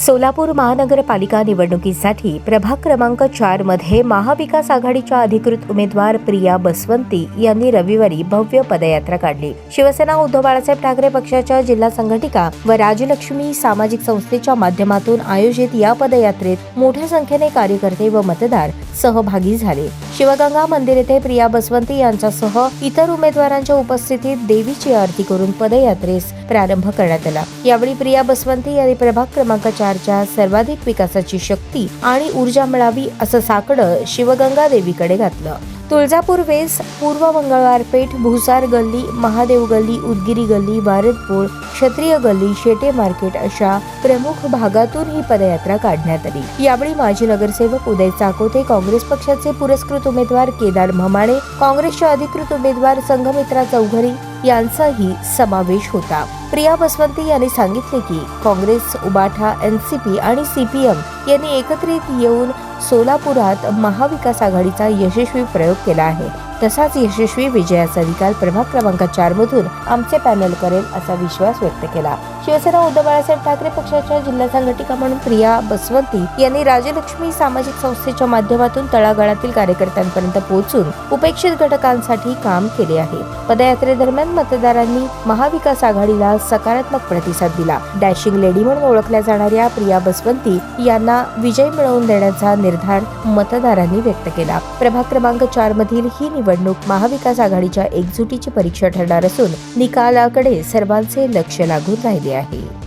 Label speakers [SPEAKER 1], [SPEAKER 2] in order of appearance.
[SPEAKER 1] सोलापूर महानगरपालिका निवडणुकीसाठी प्रभाग क्रमांक 4 मध्ये महाविकास आघाडीच्या अधिकृत उमेदवार प्रिया बसवंती यांनी रविवारी भव्य पदयात्रा काढली। शिवसेना उद्धव बाळासाहेब ठाकरे पक्षाच्या जिल्हा संघटिका व राजलक्ष्मी सामाजिक संस्थेच्या माध्यमातून आयोजित या पदयात्रेत मोठ्या संख्येने कार्यकर्ते व मतदार सहभागी झाले। शिवगंगा मंदिर येथे प्रिया बसवंती यांच्यासह इतर उमेदवारांच्या उपस्थितीत देवीची आरती करून पदयात्रेस प्रारंभ करण्यात आला। यावेळी प्रिया बसवंती यांनी प्रभाग क्रमांक 4च्या सर्वाधिक विकासाची शक्ती आणि ऊर्जा मिळावी असं साकडं शिवगंगा देवीकडे घातलं। तुळजापूर वेस, पूर्व मंगळवार पेठ, भुसार गल्ली, महादेव गल्ली, उदगिरी गल्ली, भारतपूर, क्षत्रिय गल्ली, शेटे मार्केट अशा प्रमुख भागातून ही पदयात्रा काढण्यात आली। यावेळी माजी नगरसेवक उदय चाकोते, काँग्रेस पक्षाचे पुरस्कृत उमेदवार केदार म्हमाणे, काँग्रेसचे अधिकृत उमेदवार संघमित्रा चौधरी यांचाही समावेश होता। प्रिया बसवंती यांनी सांगितले की काँग्रेस, उबाठा, एनसीपी आणि सीपीएम यांनी एकत्रित येऊन सोलापुरात महाविकास आघाडीचा यशस्वी प्रयोग केला आहे। तसाच यशस्वी विजयाचा निकाल प्रभाग क्रमांक 4 मधून आमचे पॅनल करेल असा विश्वास व्यक्त केला। शिवसेना उद्धव बाळासाहेब ठाकरे पक्षाच्या जिल्हा संघटिका म्हणून प्रिया बसवंती यांनी राजलक्ष्मी सामाजिक संस्थेच्या माध्यमातून तळागाळातील कार्यकर्त्यांपर्यंत पोहोचून उपेक्षित घटकांसाठी काम केले आहे। पदयात्रेदरम्यान मतदारांनी महाविकास आघाडीला सकारात्मक प्रतिसाद दिला। डॅशिंग लेडी म्हणून ओळखल्या जाणाऱ्या प्रिया बसवंती यांना विजय मिळवून देण्याचा निर्धार मतदारांनी व्यक्त केला। प्रभाग क्रमांक 4 मधील ही निवडणूक महाविकास आघाडीच्या एकजुटीची परीक्षा ठरणार असून निकालाकडे सर्वांचे लक्ष लागून राहिले आहे।